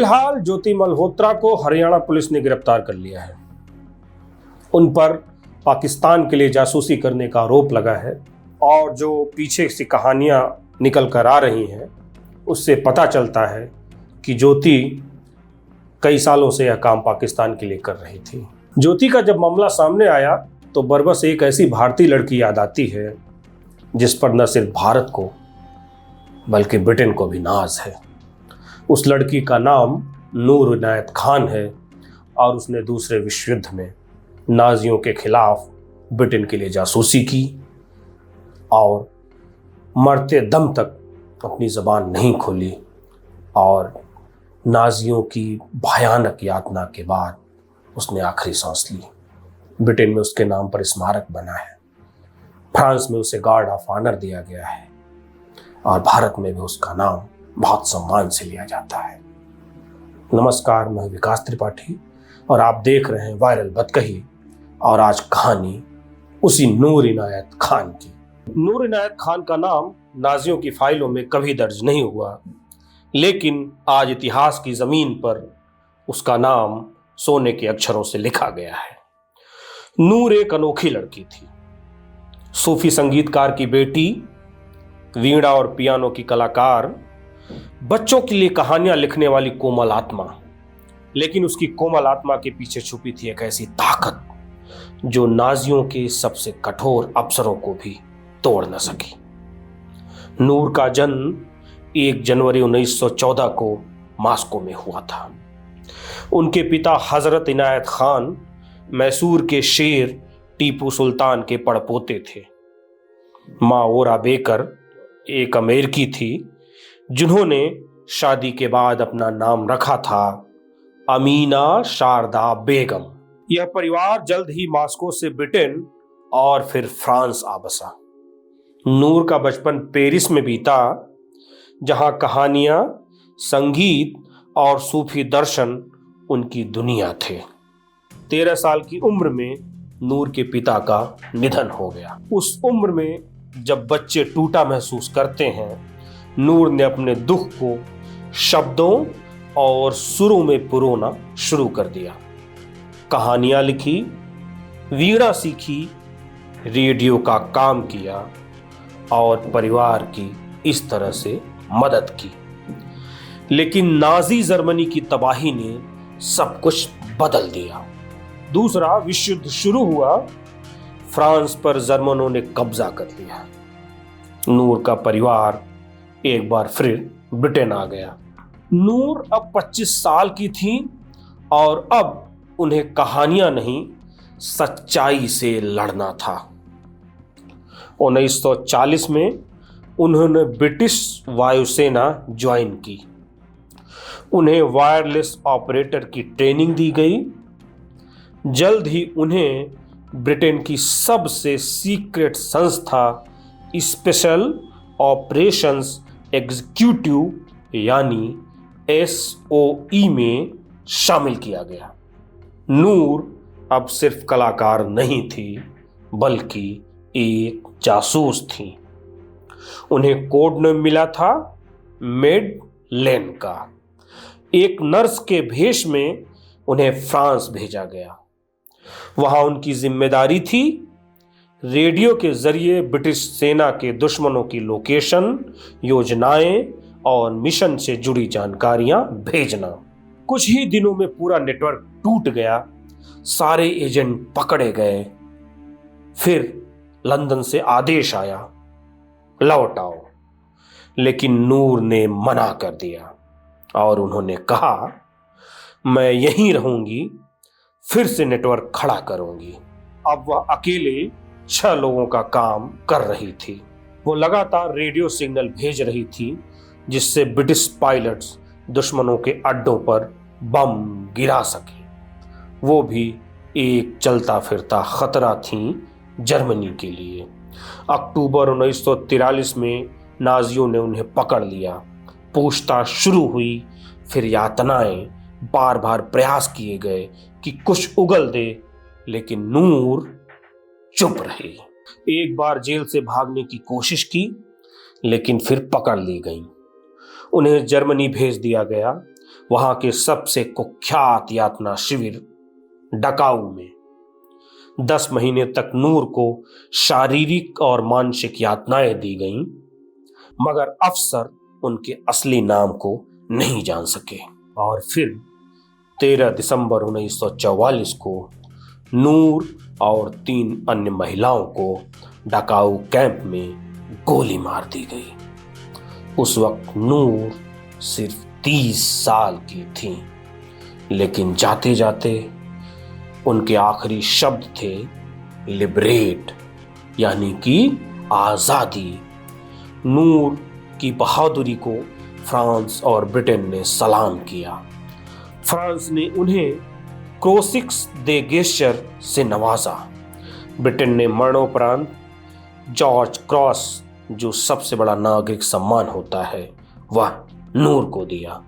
फिलहाल ज्योति मल्होत्रा को हरियाणा पुलिस ने गिरफ्तार कर लिया है। उन पर पाकिस्तान के लिए जासूसी करने का आरोप लगा है और जो पीछे से कहानियां निकल कर आ रही हैं उससे पता चलता है कि ज्योति कई सालों से यह काम पाकिस्तान के लिए कर रही थी। ज्योति का जब मामला सामने आया तो बरबस एक ऐसी भारतीय लड़की याद आती है जिस पर न सिर्फ भारत को बल्कि ब्रिटेन को भी नाज है। उस लड़की का नाम नूर इनायत खान है और उसने दूसरे विश्व युद्ध में नाजियों के खिलाफ ब्रिटेन के लिए जासूसी की और मरते दम तक अपनी ज़बान नहीं खोली और नाजियों की भयानक यातना के बाद उसने आखिरी सांस ली। ब्रिटेन में उसके नाम पर स्मारक बना है, फ्रांस में उसे गार्ड ऑफ ऑनर दिया गया है और भारत में भी उसका नाम बहुत सम्मान से लिया जाता है। नमस्कार, मैं विकास त्रिपाठी और आप देख रहे हैं वायरल बतकही और आज कहानी उसी नूर इनायत खान की। नूर इनायत खान का नाम नाजियों की फाइलों में कभी दर्ज नहीं हुआ, लेकिन आज इतिहास की जमीन पर उसका नाम सोने के अक्षरों से लिखा गया है। नूर एक अनोखी लड़की थी, सूफी संगीतकार की बेटी, वीणा और पियानो की कलाकार, बच्चों के लिए कहानियां लिखने वाली कोमल आत्मा। लेकिन उसकी कोमल आत्मा के पीछे छुपी थी एक ऐसी ताकत जो नाजियों के सबसे कठोर अफसरों को भी तोड़ न सकी। नूर का जन्म 1 जनवरी 1914 को मास्को में हुआ था। उनके पिता हजरत इनायत खान मैसूर के शेर टीपू सुल्तान के पड़पोते थे। माँ ओरा बेकर एक अमेरिकी थी जिन्होंने शादी के बाद अपना नाम रखा था अमीना शारदा बेगम। यह परिवार जल्द ही मास्को से ब्रिटेन और फिर फ्रांस आ बसा। नूर का बचपन पेरिस में बीता, जहां कहानियां, संगीत और सूफी दर्शन उनकी दुनिया थे। 13 साल की उम्र में नूर के पिता का निधन हो गया। उस उम्र में जब बच्चे टूटा महसूस करते हैं, नूर ने अपने दुख को शब्दों और सुरों में पिरोना शुरू कर दिया। कहानियां लिखी, वीणा सीखी, रेडियो का काम किया और परिवार की इस तरह से मदद की। लेकिन नाजी जर्मनी की तबाही ने सब कुछ बदल दिया। दूसरा विश्व युद्ध शुरू हुआ, फ्रांस पर जर्मनों ने कब्जा कर लिया। नूर का परिवार एक बार फिर ब्रिटेन आ गया। नूर अब 25 साल की थी और अब उन्हें कहानियां नहीं, सच्चाई से लड़ना था। 1940 में उन्होंने ब्रिटिश वायुसेना ज्वाइन की। उन्हें वायरलेस ऑपरेटर की ट्रेनिंग दी गई। जल्द ही उन्हें ब्रिटेन की सबसे सीक्रेट संस्था स्पेशल ऑपरेशंस एग्जीक्यूटिव यानी SOE में शामिल किया गया। नूर अब सिर्फ कलाकार नहीं थी बल्कि एक जासूस थी। उन्हें कोड नेम मिला था मेड लेन का। एक नर्स के भेष में उन्हें फ्रांस भेजा गया। वहां उनकी जिम्मेदारी थी रेडियो के जरिए ब्रिटिश सेना के दुश्मनों की लोकेशन, योजनाएं और मिशन से जुड़ी जानकारियां भेजना। कुछ ही दिनों में पूरा नेटवर्क टूट गया, सारे एजेंट पकड़े गए। फिर लंदन से आदेश आया, लौट आओ। लेकिन नूर ने मना कर दिया और उन्होंने कहा, मैं यहीं रहूंगी, फिर से नेटवर्क खड़ा करूंगी। अब वह अकेले 6 लोगों का काम कर रही थी। वो लगातार रेडियो सिग्नल भेज रही थी जिससे ब्रिटिश पायलट्स दुश्मनों के अड्डों पर बम गिरा सके। वो भी एक चलता फिरता खतरा थी जर्मनी के लिए। अक्टूबर 1943 में नाजियों ने उन्हें पकड़ लिया। पूछताछ शुरू हुई, फिर यातनाएं, बार बार प्रयास किए गए कि कुछ उगल दे, लेकिन नूर चुप रही। एक बार जेल से भागने की कोशिश की, लेकिन फिर पकड़ ली गई। उन्हें जर्मनी भेज दिया गया। वहां के सबसे कुख्यात यातना शिविर डकाऊ में 10 महीने तक नूर को शारीरिक और मानसिक यातनाएं दी गईं, मगर अफसर उनके असली नाम को नहीं जान सके। और फिर 13 दिसंबर 1944 को नूर और 3 अन्य महिलाओं को डकाऊ कैंप में गोली मार दी गई। उस वक्त नूर सिर्फ 30 साल की थी, लेकिन जाते जाते उनके आखिरी शब्द थे लिबरेट, यानी कि आजादी। नूर की बहादुरी को फ्रांस और ब्रिटेन ने सलाम किया। फ्रांस ने उन्हें क्रोसिक्स दे गेस्चर से नवाजा। ब्रिटेन ने मरणोपरांत जॉर्ज क्रॉस, जो सबसे बड़ा नागरिक सम्मान होता है, वह नूर को दिया।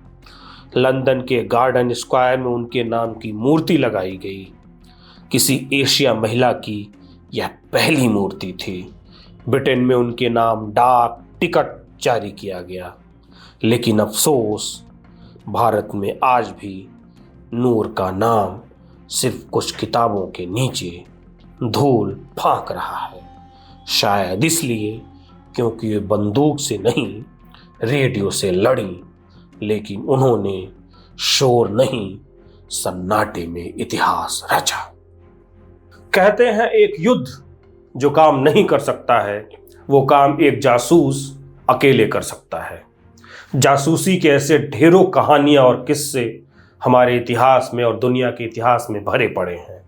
लंदन के गार्डन स्क्वायर में उनके नाम की मूर्ति लगाई गई। किसी एशिया महिला की यह पहली मूर्ति थी। ब्रिटेन में उनके नाम डाक टिकट जारी किया गया। लेकिन अफसोस, भारत में आज भी नूर का नाम सिर्फ कुछ किताबों के नीचे धूल फांक रहा है। शायद इसलिए क्योंकि वे बंदूक से नहीं, रेडियो से लड़ी, लेकिन उन्होंने शोर नहीं, सन्नाटे में इतिहास रचा। कहते हैं एक युद्ध जो काम नहीं कर सकता है, वो काम एक जासूस अकेले कर सकता है। जासूसी के ऐसे ढेरों कहानियां और किस्से हमारे इतिहास में और दुनिया के इतिहास में भरे पड़े हैं,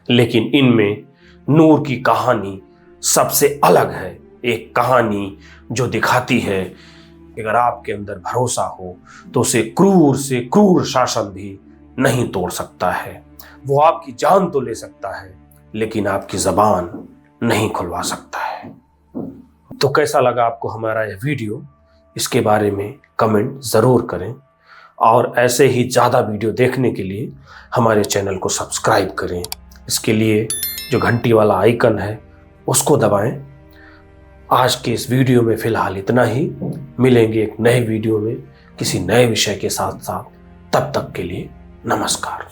लेकिन इनमें नूर की कहानी सबसे अलग है। एक कहानी जो दिखाती है कि अगर आपके अंदर भरोसा हो तो उसे क्रूर से क्रूर शासन भी नहीं तोड़ सकता है। वो आपकी जान तो ले सकता है, लेकिन आपकी जबान नहीं खुलवा सकता है। तो कैसा लगा आपको हमारा यह वीडियो? इसके बारे में कमेंट ज़रूर करें, और ऐसे ही ज़्यादा वीडियो देखने के लिए हमारे चैनल को सब्सक्राइब करें। इसके लिए जो घंटी वाला आइकन है उसको दबाएं। आज के इस वीडियो में फ़िलहाल इतना ही। मिलेंगे एक नए वीडियो में किसी नए विषय के साथ। तब तक के लिए नमस्कार।